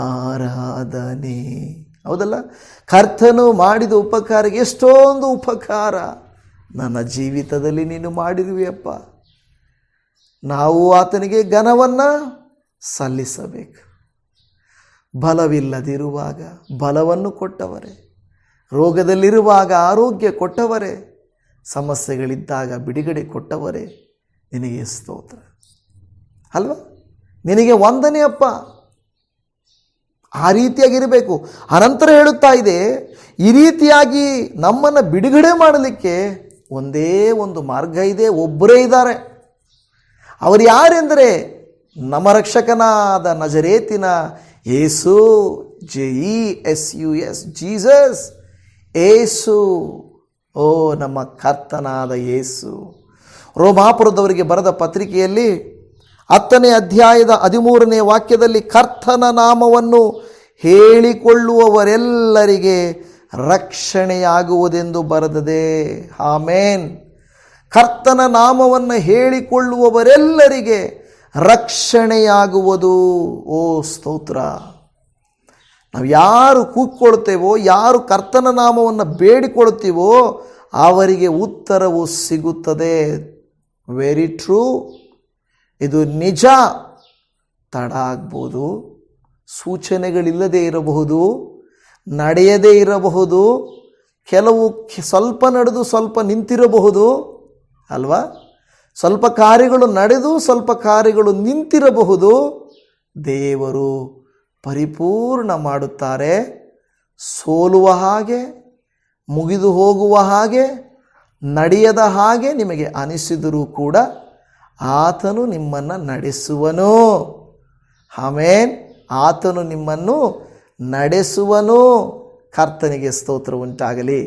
ಆರಾಧನೆ. ಹೌದಲ್ಲ? ಕರ್ತನು ಮಾಡಿದ ಉಪಕಾರಕ್ಕೆ ಎಷ್ಟೊಂದು ಉಪಕಾರ ನನ್ನ ಜೀವಿತದಲ್ಲಿ ನೀನು ಮಾಡಿರುವೆಯಪ್ಪ. ನಾವು ಆತನಿಗೆ ಘನವನ್ನು ಸಲ್ಲಿಸಬೇಕು. ಬಲವಿಲ್ಲದಿರುವಾಗ ಬಲವನ್ನು ಕೊಟ್ಟವರೇ, ರೋಗದಲ್ಲಿರುವಾಗ ಆರೋಗ್ಯ ಕೊಟ್ಟವರೇ, ಸಮಸ್ಯೆಗಳಿದ್ದಾಗ ಬಿಡುಗಡೆ ಕೊಟ್ಟವರೇ, ನಿನಗೆ ಸ್ತೋತ್ರ ಅಲ್ವಾ? ನಿನಗೆ ವಂದನೆ ಅಪ್ಪ. ಆ ರೀತಿಯಾಗಿರಬೇಕು. ಅನಂತರ ಹೇಳುತ್ತಾ ಇದೆ, ಈ ರೀತಿಯಾಗಿ ನಮ್ಮನ್ನು ಬಿಡುಗಡೆ ಮಾಡಲಿಕ್ಕೆ ಒಂದೇ ಒಂದು ಮಾರ್ಗ ಇದೆ, ಒಬ್ಬರೇ ಇದ್ದಾರೆ. ಅವರು ಯಾರೆಂದರೆ ನಮ್ಮ ರಕ್ಷಕನಾದ ನಜರೇತಿನ ಯೇಸು, JESUS, ಜೀಸಸ್, ಯೇಸು. ಓ ನಮ್ಮ ಕರ್ತನಾದ ಯೇಸು. ರೋಮಾಪುರದವರಿಗೆ ಬರೆದ ಪತ್ರಿಕೆಯಲ್ಲಿ 10ನೇ ಅಧ್ಯಾಯದ 13ನೇ ವಾಕ್ಯದಲ್ಲಿ ಕರ್ತನ ನಾಮವನ್ನು ಹೇಳಿಕೊಳ್ಳುವವರೆಲ್ಲರಿಗೆ ರಕ್ಷಣೆಯಾಗುವುದೆಂದು ಬರೆದದೆ. ಆಮೇನ್. ಕರ್ತನ ನಾಮವನ್ನು ಹೇಳಿಕೊಳ್ಳುವವರೆಲ್ಲರಿಗೆ ರಕ್ಷಣೆಯಾಗುವುದು. ಓ ಸ್ತೋತ್ರ. ನಾವು ಯಾರು ಕೂಗ್ಕೊಳ್ತೇವೋ, ಯಾರು ಕರ್ತನ ನಾಮವನ್ನು ಬೇಡಿಕೊಳ್ಳುತ್ತೀವೋ ಅವರಿಗೆ ಉತ್ತರವು ಸಿಗುತ್ತದೆ. Very true. ಇದು ನಿಜ. ತಡ ಆಗ್ಬೋದು, ಸೂಚನೆಗಳಿಲ್ಲದೆ ಇರಬಹುದು, ನಡೆಯದೇ ಇರಬಹುದು, ಕೆಲವು ಸ್ವಲ್ಪ ನಡೆದು ಸ್ವಲ್ಪ ನಿಂತಿರಬಹುದು ಅಲ್ವಾ? ಸ್ವಲ್ಪ ಕಾರ್ಯಗಳು ನಡೆದು ಸ್ವಲ್ಪ ಕಾರ್ಯಗಳು ನಿಂತಿರಬಹುದು. ದೇವರು ಪರಿಪೂರ್ಣ ಮಾಡುತ್ತಾರೆ. ಸೋಲುವ ಹಾಗೆ, ಮುಗಿದು ಹೋಗುವ ಹಾಗೆ, ನಡೆಯದ ಹಾಗೆ ನಿಮಗೆ ಅನಿಸಿದರೂ ಕೂಡ ಆತನು ನಿಮ್ಮನ್ನು ನಡೆಸುವನು. ಆಮೇನ್. ಆತನು ನಿಮ್ಮನ್ನು ನಡೆಸುವನು. ಕರ್ತನಿಗೆ ಸ್ತೋತ್ರ ಉಂಟಾಗಲಿ.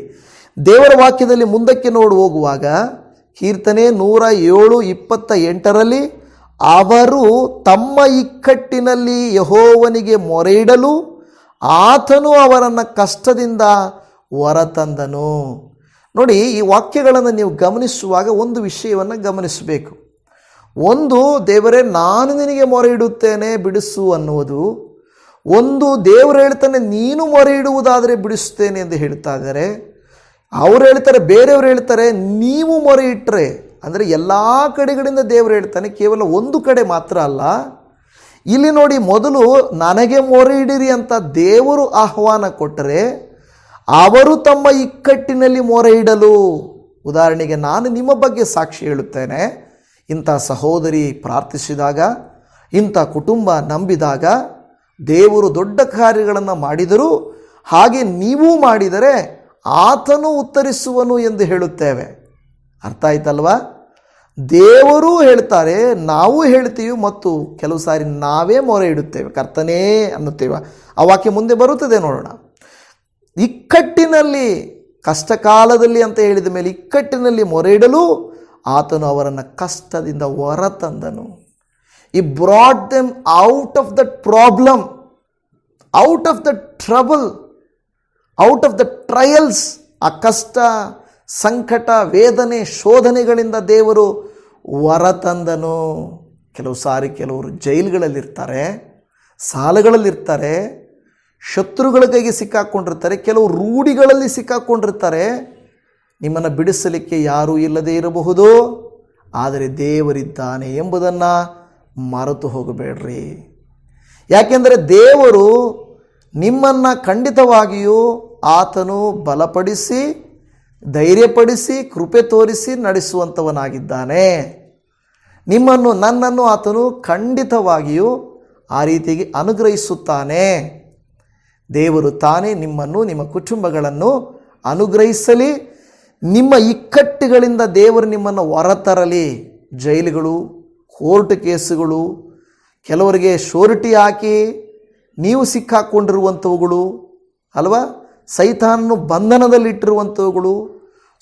ದೇವರ ವಾಕ್ಯದಲ್ಲಿ ಮುಂದಕ್ಕೆ ನೋಡಿ ಹೋಗುವಾಗ ಕೀರ್ತನೆ 107:28 ಅವರು ತಮ್ಮ ಇಕ್ಕಟ್ಟಿನಲ್ಲಿ ಯೆಹೋವನಿಗೆ ಮೊರೆಯಿಡಲು ಆತನು ಅವರನ್ನು ಕಷ್ಟದಿಂದ ಹೊರತಂದನು. ನೋಡಿ, ಈ ವಾಕ್ಯಗಳನ್ನು ನೀವು ಗಮನಿಸುವಾಗ ಒಂದು ವಿಷಯವನ್ನು ಗಮನಿಸಬೇಕು. ಒಂದು, ದೇವರೇ ನಾನು ನಿನಗೆ ಮೊರೆ ಇಡುತ್ತೇನೆ ಬಿಡಿಸು ಅನ್ನುವುದು. ಒಂದು, ದೇವರು ಹೇಳ್ತಾನೆ ನೀನು ಮೊರೆ ಇಡುವುದಾದರೆ ಬಿಡಿಸ್ತೇನೆ ಎಂದು ಹೇಳ್ತಾ ಇದ್ದಾರೆ. ಅವ್ರು ಹೇಳ್ತಾರೆ, ಬೇರೆಯವರು ಹೇಳ್ತಾರೆ ನೀವು ಮೊರೆ ಇಟ್ಟರೆ, ಅಂದರೆ ಎಲ್ಲ ಕಡೆಗಳಿಂದ ದೇವರು ಹೇಳ್ತಾನೆ, ಕೇವಲ ಒಂದು ಕಡೆ ಮಾತ್ರ ಅಲ್ಲ. ಇಲ್ಲಿ ನೋಡಿ, ಮೊದಲು ನನಗೆ ಮೊರೆ ಇಡಿರಿ ಅಂತ ದೇವರು ಆಹ್ವಾನ ಕೊಟ್ಟರೆ ಅವರು ತಮ್ಮ ಇಕ್ಕಟ್ಟಿನಲ್ಲಿ ಮೊರೆ ಇಡಲು. ಉದಾಹರಣೆಗೆ ನಾನು ನಿಮ್ಮ ಬಗ್ಗೆ ಸಾಕ್ಷಿ ಹೇಳುತ್ತೇನೆ, ಇಂಥ ಸಹೋದರಿ ಪ್ರಾರ್ಥಿಸಿದಾಗ, ಇಂಥ ಕುಟುಂಬ ನಂಬಿದಾಗ ದೇವರು ದೊಡ್ಡ ಕಾರ್ಯಗಳನ್ನು ಮಾಡಿದರೂ ಹಾಗೆ ನೀವು ಮಾಡಿದರೆ ಆತನು ಉತ್ತರಿಸುವನು ಎಂದು ಹೇಳುತ್ತೇವೆ. ಅರ್ಥ ಆಯ್ತಲ್ವಾ? ದೇವರು ಹೇಳ್ತಾರೆ, ನಾವು ಹೇಳ್ತೀವಿ, ಮತ್ತು ಕೆಲವು ಸಾರಿ ನಾವೇ ಮೊರೆ ಇಡುತ್ತೇವೆ, ಕರ್ತನೇ ಅನ್ನುತ್ತೇವೆ. ಆ ವಾಕ್ಯ ಮುಂದೆ ಬರುತ್ತದೆ, ನೋಡೋಣ. ಇಕ್ಕಟ್ಟಿನಲ್ಲಿ, ಕಷ್ಟ ಕಾಲದಲ್ಲಿ ಅಂತ ಹೇಳಿದ ಮೇಲೆ ಇಕ್ಕಟ್ಟಿನಲ್ಲಿ ಮೊರೆ ಇಡಲು ಆತನು ಅವರನ್ನು ಕಷ್ಟದಿಂದ ಹೊರತಂದನು. ಈ brought them out of the problem, out of the trouble, out of the trials. ಆ ಕಷ್ಟ, ಸಂಕಟ, ವೇದನೆ, ಶೋಧನೆಗಳಿಂದ ದೇವರು ಹೊರತಂದನು. ಕೆಲವು ಸಾರಿ ಕೆಲವರು ಜೈಲುಗಳಲ್ಲಿರ್ತಾರೆ, ಸಾಲಗಳಲ್ಲಿರ್ತಾರೆ, ಶತ್ರುಗಳ ಕೈಗೆ ಸಿಕ್ಕಾಕ್ಕೊಂಡಿರ್ತಾರೆ, ಕೆಲವು ರೂಢಿಗಳಲ್ಲಿ ಸಿಕ್ಕಾಕ್ಕೊಂಡಿರ್ತಾರೆ. ನಿಮ್ಮನ್ನು ಬಿಡಿಸಲಿಕ್ಕೆ ಯಾರೂ ಇಲ್ಲದೇ ಇರಬಹುದು, ಆದರೆ ದೇವರಿದ್ದಾನೆ ಎಂಬುದನ್ನು ಮರೆತು ಹೋಗಬೇಡ್ರಿ. ಯಾಕೆಂದರೆ ದೇವರು ನಿಮ್ಮನ್ನು ಖಂಡಿತವಾಗಿಯೂ ಆತನು ಬಲಪಡಿಸಿ, ಧೈರ್ಯಪಡಿಸಿ, ಕೃಪೆ ತೋರಿಸಿ ನಡೆಸುವಂಥವನಾಗಿದ್ದಾನೆ. ನಿಮ್ಮನ್ನು, ನನ್ನನ್ನು ಆತನು ಖಂಡಿತವಾಗಿಯೂ ಆ ರೀತಿಗೆ ಅನುಗ್ರಹಿಸುತ್ತಾನೆ. ದೇವರು ತಾನೇ ನಿಮ್ಮನ್ನು, ನಿಮ್ಮ ಕುಟುಂಬಗಳನ್ನು ಅನುಗ್ರಹಿಸಲಿ. ನಿಮ್ಮ ಇಕ್ಕಟ್ಟುಗಳಿಂದ ದೇವರು ನಿಮ್ಮನ್ನು ಹೊರತರಲಿ. ಜೈಲುಗಳು, ಕೋರ್ಟ್ ಕೇಸುಗಳು, ಕೆಲವರಿಗೆ ಶೋರಿಟಿ ಹಾಕಿ ನೀವು ಸಿಕ್ಕಾಕ್ಕೊಂಡಿರುವಂಥವುಗಳು ಅಲ್ವಾ, ಸೈತಾನನು ಬಂಧನದಲ್ಲಿಟ್ಟಿರುವಂಥವುಗಳು,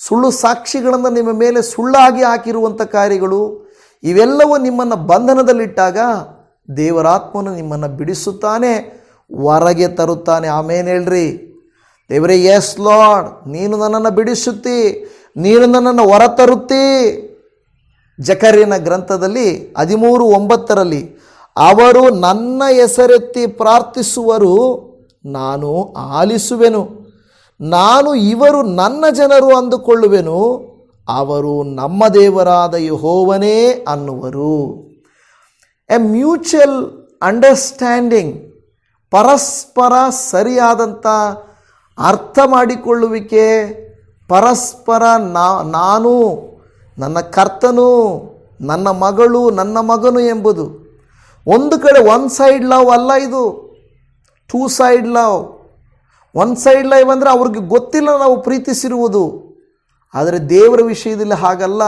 ಸುಳ್ಳು ಸಾಕ್ಷಿಗಳನ್ನು ನಿಮ್ಮ ಮೇಲೆ ಸುಳ್ಳಾಗಿ ಹಾಕಿರುವಂಥ ಕಾರ್ಯಗಳು, ಇವೆಲ್ಲವೂ ನಿಮ್ಮನ್ನು ಬಂಧನದಲ್ಲಿಟ್ಟಾಗ ದೇವರಾತ್ಮನು ನಿಮ್ಮನ್ನು ಬಿಡಿಸುತ್ತಾನೆ, ಹೊರಗೆ ತರುತ್ತಾನೆ. ಆಮೇನ್ ಹೇಳ್ರಿ. ದೇವರೇ, ಎಸ್ ಲಾರ್ಡ್, ನೀನು ನನ್ನನ್ನು ಬಿಡಿಸುತ್ತಿ, ನೀನು ನನ್ನನ್ನು ಹೊರತರುತ್ತಿ. ಜಕರ್ಯನ ಗ್ರಂಥದಲ್ಲಿ 13:9 ಅವರು ನನ್ನ ಹೆಸರೆತ್ತಿ ಪ್ರಾರ್ಥಿಸುವರು, ನಾನು ಆಲಿಸುವೆನು. ನಾನು ಇವರು ನನ್ನ ಜನರು ಅಂದುಕೊಳ್ಳುವೆನು, ಅವರು ನಮ್ಮ ದೇವರಾದ ಯೆಹೋವನೇ ಅನ್ನುವರು. ಎ ಮ್ಯೂಚುವಲ್ ಅಂಡರ್ಸ್ಟ್ಯಾಂಡಿಂಗ್, ಪರಸ್ಪರ ಸರಿಯಾದಂಥ ಅರ್ಥ ಮಾಡಿಕೊಳ್ಳುವಿಕೆ, ಪರಸ್ಪರ ನಾನು, ನನ್ನ ಕರ್ತನು, ನನ್ನ ಮಗಳು, ನನ್ನ ಮಗನು ಎಂಬುದು. ಒಂದು ಕಡೆ ಒನ್ ಸೈಡ್ ಲವ್ ಅಲ್ಲ ಇದು, two side love. One side love ಅಂದರೆ ಅವ್ರಿಗೆ ಗೊತ್ತಿಲ್ಲ ನಾವು ಪ್ರೀತಿಸಿರುವುದು, ಆದರೆ ದೇವರ ವಿಷಯದಲ್ಲಿ ಹಾಗಲ್ಲ.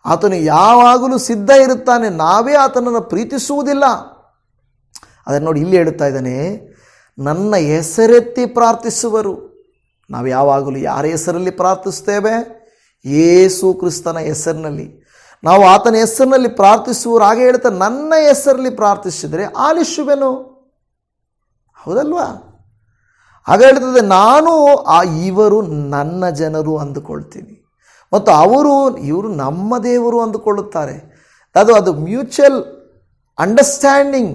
ಆತನು ಯಾವಾಗಲೂ ಸಿದ್ಧ ಇರುತ್ತಾನೆ, ನಾವೇ ಆತನನ್ನು ಪ್ರೀತಿಸುವುದಿಲ್ಲ. ಅದನ್ನು ನೋಡಿ, ಇಲ್ಲಿ ಹೇಳ್ತಾ ಇದ್ದಾನೆ, ನನ್ನ ಹೆಸರೆತ್ತಿ ಪ್ರಾರ್ಥಿಸುವರು. ನಾವು ಯಾವಾಗಲೂ ಯಾರ ಹೆಸರಲ್ಲಿ ಪ್ರಾರ್ಥಿಸ್ತೇವೆ? ಯೇಸು ಕ್ರಿಸ್ತನ ಹೆಸರಿನಲ್ಲಿ. ನಾವು ಆತನ ಹೆಸರಿನಲ್ಲಿ ಪ್ರಾರ್ಥಿಸುವರು. ಹಾಗೆ ಹೇಳ್ತಾರೆ, ನನ್ನ ಹೆಸರಲ್ಲಿ ಪ್ರಾರ್ಥಿಸಿದರೆ ಆಲಿಸುವೆನು. ಹೌದಲ್ವಾ? ಆಗ ಹೇಳ್ತದೆ, ನಾನು ಇವರು ನನ್ನ ಜನರು ಅಂದುಕೊಳ್ತೀನಿ, ಮತ್ತು ಇವರು ನಮ್ಮ ದೇವರು ಅಂದುಕೊಳ್ಳುತ್ತಾರೆ. ಅದು ಮ್ಯೂಚುವಲ್ ಅಂಡರ್ಸ್ಟ್ಯಾಂಡಿಂಗ್,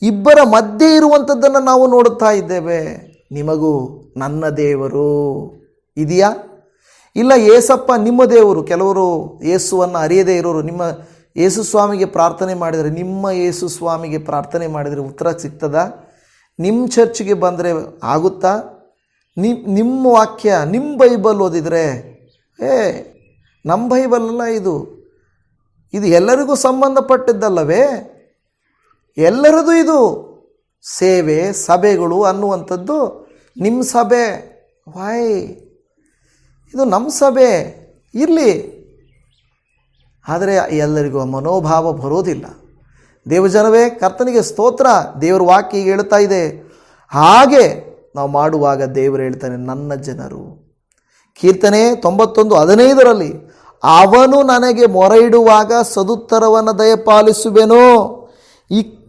ಇಬ್ಬರ ಮಧ್ಯೆ ಇರುವಂಥದ್ದನ್ನು ನಾವು ನೋಡುತ್ತಾ ಇದ್ದೇವೆ. ನಿಮಗೂ ನನ್ನ ದೇವರು ಇದೆಯಾ? ಇಲ್ಲ, ಏಸಪ್ಪ ನಿಮ್ಮ ದೇವರು. ಕೆಲವರು ಯೇಸುವನ್ನು ಅರಿಯದೇ ಇರೋರು ನಿಮ್ಮ ಯೇಸು ಸ್ವಾಮಿಗೆ ಪ್ರಾರ್ಥನೆ ಮಾಡಿದರೆ, ನಿಮ್ಮ ಯೇಸು ಸ್ವಾಮಿಗೆ ಪ್ರಾರ್ಥನೆ ಮಾಡಿದರೆ ಉತ್ತರ ಸಿಗ್ತದಾ? ನಿಮ್ಮ ಚರ್ಚ್ಗೆ ಬಂದರೆ ಆಗುತ್ತಾ? ನಿಮ್ಮ ವಾಕ್ಯ, ನಿಮ್ಮ ಬೈಬಲ್ ಓದಿದರೆ, ನಮ್ಮ ಬೈಬಲ್ ಅಲ್ಲ ಇದು ಎಲ್ಲರಿಗೂ ಸಂಬಂಧಪಟ್ಟಿದ್ದಲ್ಲವೇ? ಎಲ್ಲರದು ಇದು ಸೇವೆ, ಸಭೆಗಳು ಅನ್ನುವಂಥದ್ದು ನಿಮ್ಮ ಸಭೆ. ವಾಯ್, ಇದು ನಮ್ಮ ಸಭೆ ಇರಲಿ, ಆದರೆ ಎಲ್ಲರಿಗೂ ಮನೋಭಾವ ಬರೋದಿಲ್ಲ. ದೇವಜನವೇ, ಕರ್ತನಿಗೆ ಸ್ತೋತ್ರ. ದೇವರ ವಾಕ್ಯ ಹೇಳ್ತಾ ಇದೆ, ಹಾಗೆ ನಾವು ಮಾಡುವಾಗ ದೇವರು ಹೇಳ್ತಾನೆ, ನನ್ನ ಜನರು. ಕೀರ್ತನೆ 91:15 ಅವನು ನನಗೆ ಮೊರೆ ಇಡುವಾಗ ಸದುತ್ತರವನ್ನು ದಯಪಾಲಿಸುವೆನು,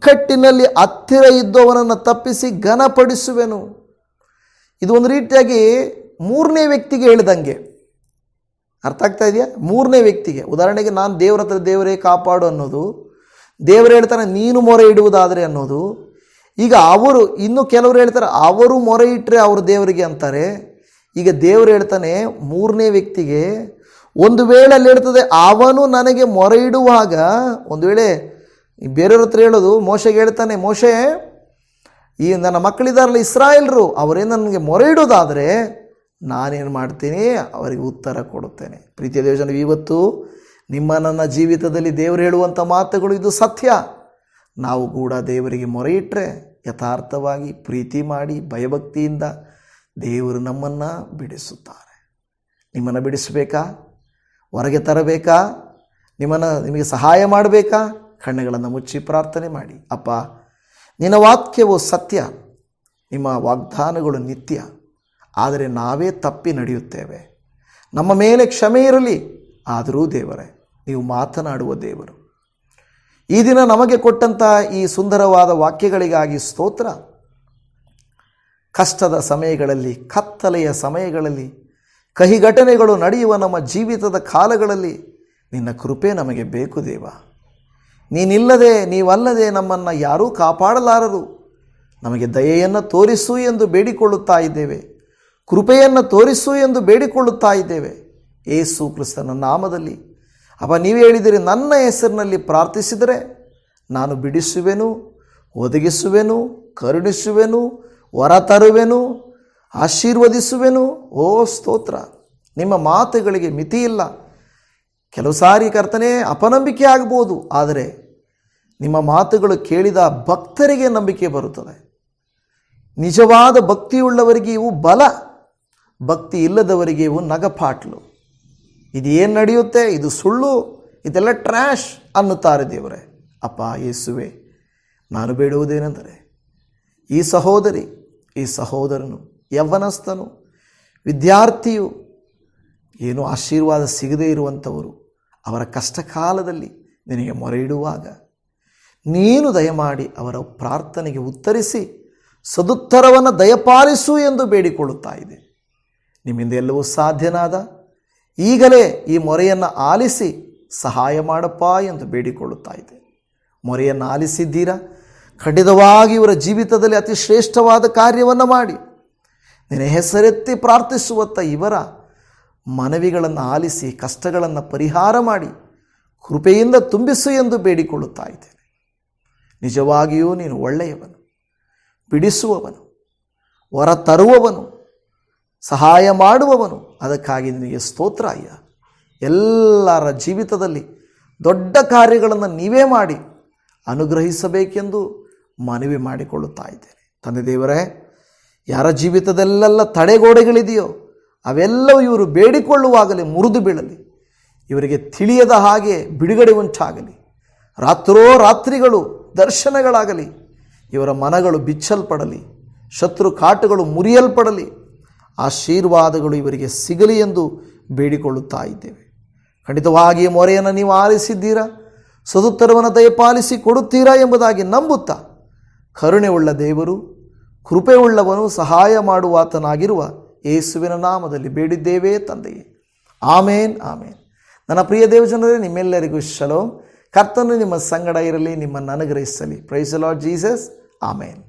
ಇಕ್ಕಟ್ಟಿನಲ್ಲಿ ಹತ್ತಿರ ಇದ್ದವನನ್ನು ತಪ್ಪಿಸಿ ಘನಪಡಿಸುವೆನು. ಇದು ಒಂದು ರೀತಿಯಾಗಿ ಮೂರನೇ ವ್ಯಕ್ತಿಗೆ ಹೇಳಿದಂಗೆ. ಅರ್ಥ ಆಗ್ತಾ ಇದೆಯಾ? ಮೂರನೇ ವ್ಯಕ್ತಿಗೆ. ಉದಾಹರಣೆಗೆ ನಾನು ದೇವರ ಹತ್ರ ದೇವರೇ ಕಾಪಾಡು ಅನ್ನೋದು, ದೇವರು ಹೇಳ್ತಾನೆ ನೀನು ಮೊರೆ ಇಡುವುದಾದರೆ ಅನ್ನೋದು. ಈಗ ಅವರು, ಇನ್ನು ಕೆಲವರು ಹೇಳ್ತಾರೆ ಅವರು ಮೊರೆ ಇಟ್ಟರೆ ಅವರು ದೇವರಿಗೆ ಅಂತಾರೆ. ಈಗ ದೇವರು ಹೇಳ್ತಾನೆ ಮೂರನೇ ವ್ಯಕ್ತಿಗೆ, ಒಂದು ವೇಳೆ ಅಲ್ಲಿ ಹೇಳ್ತದೆ ಅವನು ನನಗೆ ಮೊರೆ ಇಡುವಾಗ, ಒಂದು ವೇಳೆ ಬೇರೆಯವ್ರ ಹತ್ರ ಹೇಳೋದು, ಮೋಶೆಗೆ ಹೇಳ್ತಾನೆ, ಮೋಶೆ ಈ ನನ್ನ ಮಕ್ಕಳಿದಾರಲ್ಲ ಇಸ್ರಾಯೇಲ್ರು, ಅವರೇ ನನಗೆ ಮೊರೆ ಇಡೋದಾದರೆ ನಾನೇನು ಮಾಡ್ತೀನಿ, ಅವರಿಗೆ ಉತ್ತರ ಕೊಡುತ್ತೇನೆ. ಪ್ರೀತಿಯ ದೇವಜನ, ಇವತ್ತು ನಿಮ್ಮ ನನ್ನ ಜೀವಿತದಲ್ಲಿ ದೇವರು ಹೇಳುವಂಥ ಮಾತುಗಳು ಇದು ಸತ್ಯ. ನಾವು ಕೂಡ ದೇವರಿಗೆ ಮೊರೆ ಇಟ್ಟರೆ ಯಥಾರ್ಥವಾಗಿ ಪ್ರೀತಿ ಮಾಡಿ ಭಯಭಕ್ತಿಯಿಂದ ದೇವರು ನಮ್ಮನ್ನು ಬಿಡಿಸುತ್ತಾರೆ. ನಿಮ್ಮನ್ನು ಬಿಡಿಸಬೇಕಾ? ಹೊರಗೆ ತರಬೇಕಾ? ನಿಮಗೆ ಸಹಾಯ ಮಾಡಬೇಕಾ? ಕಣ್ಣುಗಳನ್ನು ಮುಚ್ಚಿ ಪ್ರಾರ್ಥನೆ ಮಾಡಿ. ಅಪ್ಪ, ನಿನ್ನ ವಾಕ್ಯವು ಸತ್ಯ, ನಿಮ್ಮ ವಾಗ್ದಾನಗಳು ನಿತ್ಯ. ಆದರೆ ನಾವೇ ತಪ್ಪಿ ನಡೆಯುತ್ತೇವೆ. ನಮ್ಮ ಮೇಲೆ ಕ್ಷಮೆ ಇರಲಿ. ಆದರೂ ದೇವರೇ, ನೀವು ಮಾತನಾಡುವ ದೇವರು. ಈ ದಿನ ನಮಗೆ ಕೊಟ್ಟಂಥ ಈ ಸುಂದರವಾದ ವಾಕ್ಯಗಳಿಗಾಗಿ ಸ್ತೋತ್ರ. ಕಷ್ಟದ ಸಮಯಗಳಲ್ಲಿ, ಕತ್ತಲೆಯ ಸಮಯಗಳಲ್ಲಿ, ಕಹಿ ಘಟನೆಗಳು ನಡೆಯುವ ನಮ್ಮ ಜೀವಿತದ ಕಾಲಗಳಲ್ಲಿ ನಿನ್ನ ಕೃಪೆ ನಮಗೆ ಬೇಕು ದೇವ. ನೀವಲ್ಲದೆ ನಮ್ಮನ್ನು ಯಾರೂ ಕಾಪಾಡಲಾರರು. ನಮಗೆ ದಯೆಯನ್ನು ತೋರಿಸು ಎಂದು ಬೇಡಿಕೊಳ್ಳುತ್ತಾ ಇದ್ದೇವೆ. ಕೃಪೆಯನ್ನು ತೋರಿಸು ಎಂದು ಬೇಡಿಕೊಳ್ಳುತ್ತಾ ಇದ್ದೇವೆ. ಯೇಸು ಕ್ರಿಸ್ತನ ನಾಮದಲ್ಲಿ. ಅಪ್ಪ, ನೀವು ಹೇಳಿದಿರಿ, ನನ್ನ ಹೆಸರಿನಲ್ಲಿ ಪ್ರಾರ್ಥಿಸಿದರೆ ನಾನು ಬಿಡಿಸುವೆನು, ಒದಗಿಸುವೆನು, ಕರುಣಿಸುವೆನು, ವರ ತರುವೆನು, ಆಶೀರ್ವದಿಸುವೆನು. ಓ ಸ್ತೋತ್ರ. ನಿಮ್ಮ ಮಾತುಗಳಿಗೆ ಮಿತಿಯಿಲ್ಲ. ಕೆಲವು ಸಾರಿ ಕರ್ತನೇ ಅಪನಂಬಿಕೆ ಆಗ್ಬೋದು, ಆದರೆ ನಿಮ್ಮ ಮಾತುಗಳು ಕೇಳಿದ ಭಕ್ತರಿಗೆ ನಂಬಿಕೆ ಬರುತ್ತದೆ. ನಿಜವಾದ ಭಕ್ತಿಯುಳ್ಳವರಿಗೆ ಇವು ಬಲ, ಭಕ್ತಿ ಇಲ್ಲದವರಿಗೆ ಇವು ನಗಪಾಟ್ಲು. ಇದು ಏನು ನಡೆಯುತ್ತೆ, ಇದು ಸುಳ್ಳು, ಇದೆಲ್ಲ ಟ್ರ್ಯಾಶ್ ಅನ್ನುತ್ತಾರೆ ದೇವರೇ. ಅಪ್ಪ ಯೇಸುವೆ, ನಾನು ಬೇಡುವುದೇನೆಂದರೆ ಈ ಸಹೋದರಿ, ಈ ಸಹೋದರನು, ಯವ್ವನಸ್ಥನು, ವಿದ್ಯಾರ್ಥಿಯು, ಏನೂ ಆಶೀರ್ವಾದ ಸಿಗದೇ ಇರುವಂಥವರು, ಅವರ ಕಷ್ಟ ಕಾಲದಲ್ಲಿ ನಿನಗೆ ಮೊರೆ ಇಡುವಾಗ ನೀನು ದಯಮಾಡಿ ಅವರ ಪ್ರಾರ್ಥನೆಗೆ ಉತ್ತರಿಸಿ ಸದುತ್ತರವನ್ನು ದಯಪಾಲಿಸು ಎಂದು ಬೇಡಿಕೊಳ್ಳುತ್ತಾ ಇದೆ. ನಿಮ್ಮಿಂದ ಎಲ್ಲವೂ ಸಾಧ್ಯನಾದ ಈಗಲೇ ಈ ಮೊರೆಯನ್ನು ಆಲಿಸಿ ಸಹಾಯ ಮಾಡಪ್ಪ ಎಂದು ಬೇಡಿಕೊಳ್ಳುತ್ತಾ ಇದೆ. ಮೊರೆಯನ್ನು ಆಲಿಸಿದ್ದೀರಾ? ಖಂಡಿತವಾಗಿ ಇವರ ಜೀವಿತದಲ್ಲಿ ಅತಿ ಶ್ರೇಷ್ಠವಾದ ಕಾರ್ಯವನ್ನು ಮಾಡಿ ನಿನ್ನ ಹೆಸರೆತ್ತಿ ಪ್ರಾರ್ಥಿಸುವತ್ತ ಇವರ ಮನವಿಗಳನ್ನು ಆಲಿಸಿ ಕಷ್ಟಗಳನ್ನು ಪರಿಹಾರ ಮಾಡಿ ಕೃಪೆಯಿಂದ ತುಂಬಿಸು ಎಂದು ಬೇಡಿಕೊಳ್ಳುತ್ತಾ ಇದ್ದೇನೆ. ನಿಜವಾಗಿಯೂ ನೀನು ಒಳ್ಳೆಯವನು, ಬಿಡಿಸುವವನು, ವರ ತರುವವನು, ಸಹಾಯ ಮಾಡುವವನು. ಅದಕ್ಕಾಗಿ ನಿನಗೆ ಸ್ತೋತ್ರ ಅಯ್ಯ. ಎಲ್ಲರ ಜೀವಿತದಲ್ಲಿ ದೊಡ್ಡ ಕಾರ್ಯಗಳನ್ನು ನೀವೇ ಮಾಡಿ ಅನುಗ್ರಹಿಸಬೇಕೆಂದು ಮನವಿ ಮಾಡಿಕೊಳ್ಳುತ್ತಾ ಇದ್ದೇನೆ. ತಂದೆ ದೇವರೇ, ಯಾರ ಜೀವಿತದಲ್ಲೆಲ್ಲ ತಡೆಗೋಡೆಗಳಿದೆಯೋ ಅವೆಲ್ಲವೂ ಇವರು ಬೇಡಿಕೊಳ್ಳುವಾಗಲೇ ಮುರಿದು ಬೀಳಲಿ. ಇವರಿಗೆ ತಿಳಿಯದ ಹಾಗೆ ಬಿಡುಗಡೆ ಉಂಟಾಗಲಿ. ರಾತ್ರಿಗಳು ದರ್ಶನಗಳಾಗಲಿ. ಇವರ ಮನಗಳು ಬಿಚ್ಚಲ್ಪಡಲಿ. ಶತ್ರು ಕಾಟಗಳು ಮುರಿಯಲ್ಪಡಲಿ. ಆಶೀರ್ವಾದಗಳು ಇವರಿಗೆ ಸಿಗಲಿ ಎಂದು ಬೇಡಿಕೊಳ್ಳುತ್ತಾ ಇದ್ದೇವೆ. ಖಂಡಿತವಾಗಿ ಮೊರೆಯನ್ನು ನೀವು ಆಲಿಸಿದ್ದೀರಾ, ಸದುತ್ತರವನ್ನು ದಯಪಾಲಿಸಿ ಕೊಡುತ್ತೀರಾ ಎಂಬುದಾಗಿ ನಂಬುತ್ತಾ, ಕರುಣೆ ಉಳ್ಳ ದೇವರು, ಕೃಪೆ ಉಳ್ಳವನು, ಸಹಾಯ ಮಾಡುವಾತನಾಗಿರುವ ಯೇಸುವಿನ ನಾಮದಲ್ಲಿ ಬೇಡಿದ್ದೇವೆ ತಂದೆಯೇ. ಆಮೇನ್, ಆಮೇನ್. ನನ್ನ ಪ್ರಿಯ ದೇವಜನರೇ, ನಿಮ್ಮೆಲ್ಲರಿಗೂ ಶಲೋಮ್. ಕರ್ತನು ನಿಮ್ಮ ಸಂಗಡ ಇರಲಿ, ನಿಮ್ಮನ್ನು ಅನುಗ್ರಹಿಸಲಿ. Praise the Lord Jesus. Amen.